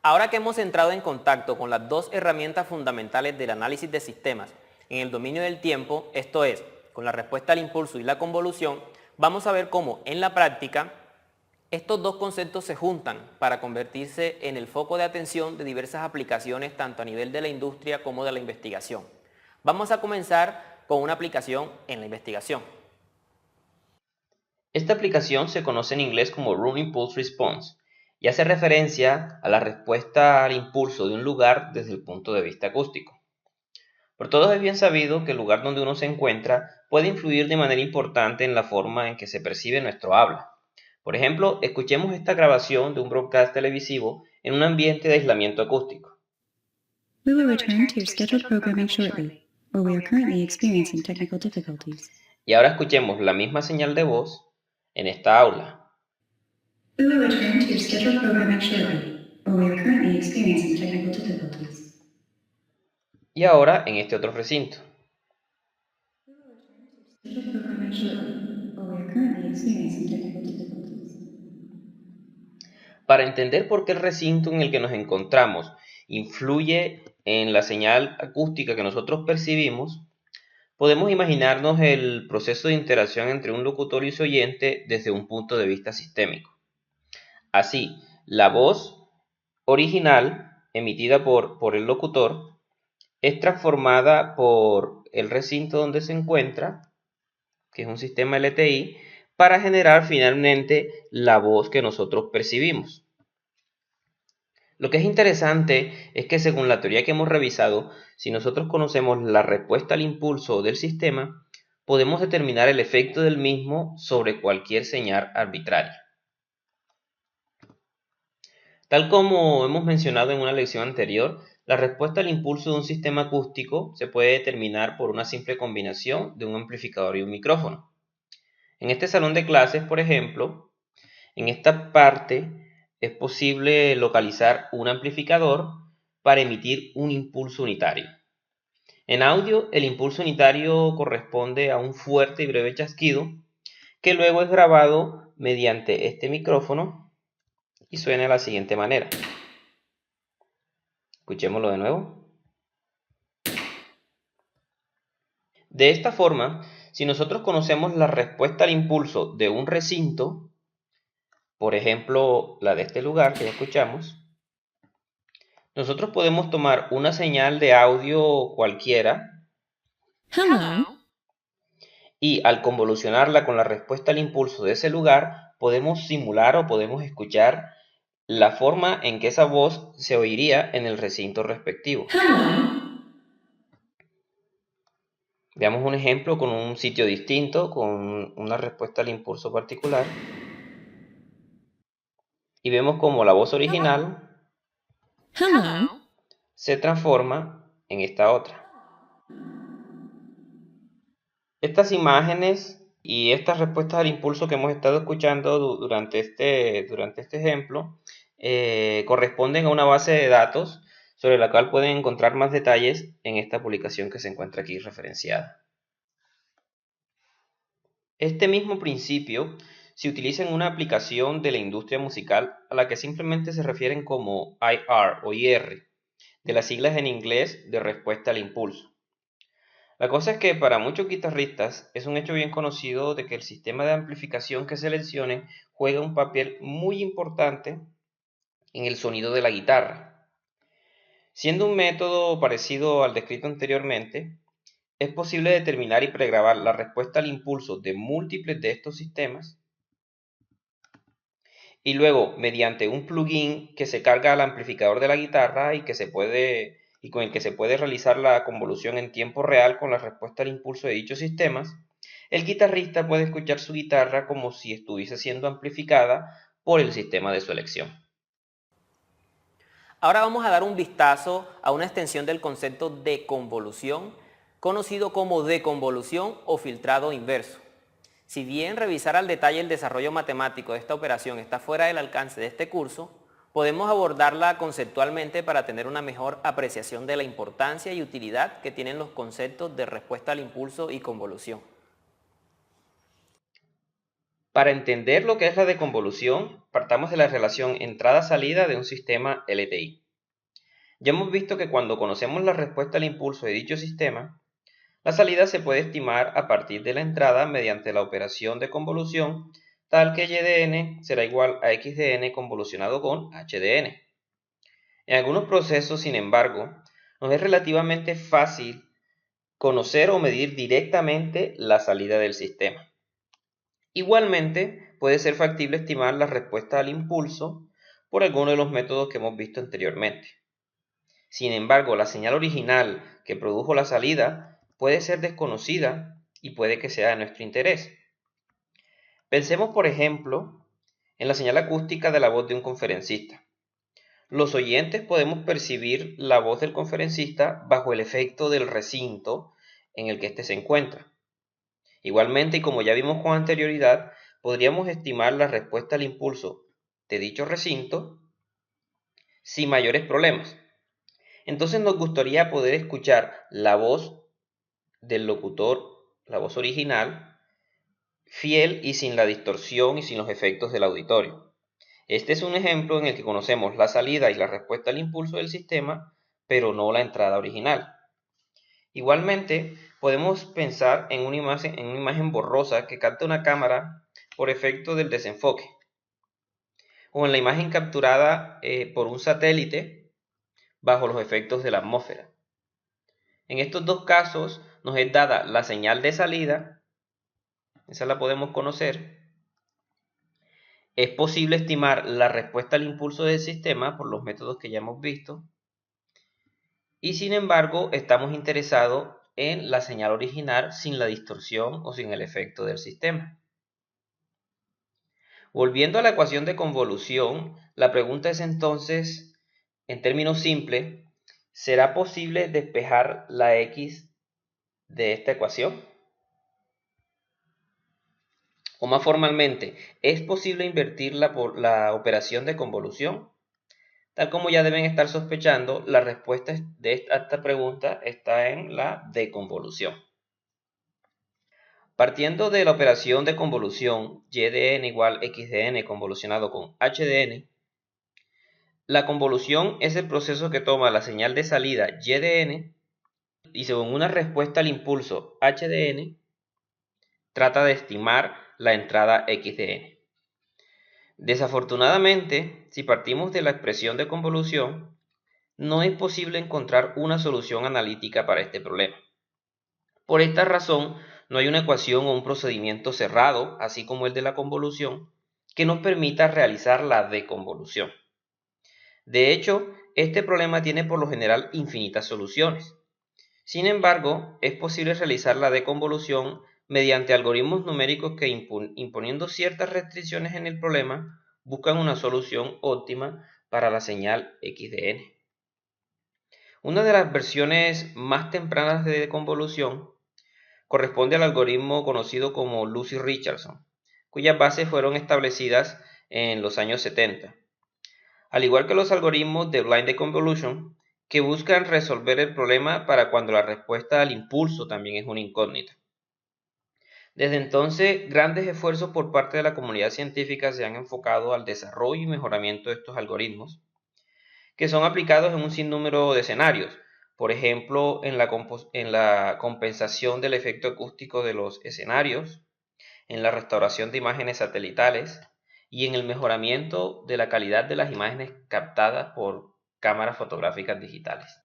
Ahora que hemos entrado en contacto con las dos herramientas fundamentales del análisis de sistemas en el dominio del tiempo, esto es, con la respuesta al impulso y la convolución, vamos a ver cómo en la práctica estos dos conceptos se juntan para convertirse en el foco de atención de diversas aplicaciones tanto a nivel de la industria como de la investigación. Vamos a comenzar con una aplicación en la investigación. Esta aplicación se conoce en inglés como Room Impulse Response y hace referencia a la respuesta al impulso de un lugar desde el punto de vista acústico. Por todos es bien sabido que el lugar donde uno se encuentra puede influir de manera importante en la forma en que se percibe nuestro habla. Por ejemplo, escuchemos esta grabación de un broadcast televisivo en un ambiente de aislamiento acústico. We will return to your scheduled programming shortly, or we are currently experiencing technical difficulties. Y ahora escuchemos la misma señal de voz en esta aula. We will return to your scheduled programming shortly, or we are currently experiencing technical difficulties. Y ahora en este otro recinto. Scheduled programming shortly, or we are currently experiencing technical difficulties. Para entender por qué el recinto en el que nos encontramos influye en la señal acústica que nosotros percibimos, podemos imaginarnos el proceso de interacción entre un locutor y su oyente desde un punto de vista sistémico. Así, la voz original emitida por el locutor es transformada por el recinto donde se encuentra, que es un sistema LTI, para generar finalmente la voz que nosotros percibimos. Lo que es interesante es que según la teoría que hemos revisado, si nosotros conocemos la respuesta al impulso del sistema, podemos determinar el efecto del mismo sobre cualquier señal arbitraria. Tal como hemos mencionado en una lección anterior, la respuesta al impulso de un sistema acústico se puede determinar por una simple combinación de un amplificador y un micrófono. En este salón de clases, por ejemplo, en esta parte es posible localizar un amplificador para emitir un impulso unitario. En audio, el impulso unitario corresponde a un fuerte y breve chasquido que luego es grabado mediante este micrófono y suena de la siguiente manera. Escuchémoslo de nuevo. De esta forma, si nosotros conocemos la respuesta al impulso de un recinto, por ejemplo, la de este lugar que ya escuchamos, nosotros podemos tomar una señal de audio cualquiera y al convolucionarla con la respuesta al impulso de ese lugar, podemos simular o podemos escuchar la forma en que esa voz se oiría en el recinto respectivo. Veamos un ejemplo con un sitio distinto, con una respuesta al impulso particular. Y vemos cómo la voz original se transforma en esta otra. Estas imágenes y estas respuestas al impulso que hemos estado escuchando durante este ejemplo corresponden a una base de datos sobre la cual pueden encontrar más detalles en esta publicación que se encuentra aquí referenciada. Este mismo principio se utiliza en una aplicación de la industria musical a la que simplemente se refieren como IR o IR, de las siglas en inglés de respuesta al impulso. La cosa es que para muchos guitarristas es un hecho bien conocido de que el sistema de amplificación que seleccionen juega un papel muy importante en el sonido de la guitarra. Siendo un método parecido al descrito anteriormente, es posible determinar y pregrabar la respuesta al impulso de múltiples de estos sistemas y luego mediante un plugin que se carga al amplificador de la guitarra y con el que se puede realizar la convolución en tiempo real con la respuesta al impulso de dichos sistemas, el guitarrista puede escuchar su guitarra como si estuviese siendo amplificada por el sistema de su elección. Ahora vamos a dar un vistazo a una extensión del concepto de convolución, conocido como deconvolución o filtrado inverso. Si bien revisar al detalle el desarrollo matemático de esta operación está fuera del alcance de este curso, podemos abordarla conceptualmente para tener una mejor apreciación de la importancia y utilidad que tienen los conceptos de respuesta al impulso y convolución. Para entender lo que es la deconvolución, partamos de la relación entrada-salida de un sistema LTI. Ya hemos visto que cuando conocemos la respuesta al impulso de dicho sistema, la salida se puede estimar a partir de la entrada mediante la operación de convolución, tal que y de n será igual a x de n convolucionado con h de n. En algunos procesos, sin embargo, nos es relativamente fácil conocer o medir directamente la salida del sistema. Igualmente, puede ser factible estimar la respuesta al impulso por alguno de los métodos que hemos visto anteriormente. Sin embargo, la señal original que produjo la salida puede ser desconocida y puede que sea de nuestro interés. Pensemos, por ejemplo, en la señal acústica de la voz de un conferencista. Los oyentes podemos percibir la voz del conferencista bajo el efecto del recinto en el que éste se encuentra. Igualmente, y como ya vimos con anterioridad, podríamos estimar la respuesta al impulso de dicho recinto sin mayores problemas. Entonces nos gustaría poder escuchar la voz del locutor, la voz original, fiel y sin la distorsión y sin los efectos del auditorio. Este es un ejemplo en el que conocemos la salida y la respuesta al impulso del sistema, pero no la entrada original. Igualmente, podemos pensar en una imagen borrosa que capta una cámara por efecto del desenfoque, o en la imagen capturada por un satélite bajo los efectos de la atmósfera. En estos dos casos nos es dada la señal de salida, esa la podemos conocer. Es posible estimar la respuesta al impulso del sistema por los métodos que ya hemos visto. Y sin embargo, estamos interesados en la señal original sin la distorsión o sin el efecto del sistema. Volviendo a la ecuación de convolución, la pregunta es entonces, en términos simples, ¿será posible despejar la x de esta ecuación? O más formalmente, ¿es posible invertirla por la operación de convolución? Tal como ya deben estar sospechando, la respuesta de esta pregunta está en la deconvolución. Partiendo de la operación de convolución y de n igual x de n convolucionado con h de n, la convolución es el proceso que toma la señal de salida y de n y según una respuesta al impulso h de n, trata de estimar la entrada x de n. Desafortunadamente, si partimos de la expresión de convolución, no es posible encontrar una solución analítica para este problema. Por esta razón, no hay una ecuación o un procedimiento cerrado, así como el de la convolución, que nos permita realizar la deconvolución. De hecho, este problema tiene por lo general infinitas soluciones. Sin embargo, es posible realizar la deconvolución mediante algoritmos numéricos que, imponiendo ciertas restricciones en el problema, buscan una solución óptima para la señal x de n. Una de las versiones más tempranas de deconvolución corresponde al algoritmo conocido como Lucy-Richardson, cuyas bases fueron establecidas en los años 70. Al igual que los algoritmos de Blind Deconvolution, que buscan resolver el problema para cuando la respuesta al impulso también es una incógnita. Desde entonces, grandes esfuerzos por parte de la comunidad científica se han enfocado al desarrollo y mejoramiento de estos algoritmos, que son aplicados en un sinnúmero de escenarios, por ejemplo, en la compensación del efecto acústico de los escenarios, en la restauración de imágenes satelitales y en el mejoramiento de la calidad de las imágenes captadas por cámaras fotográficas digitales.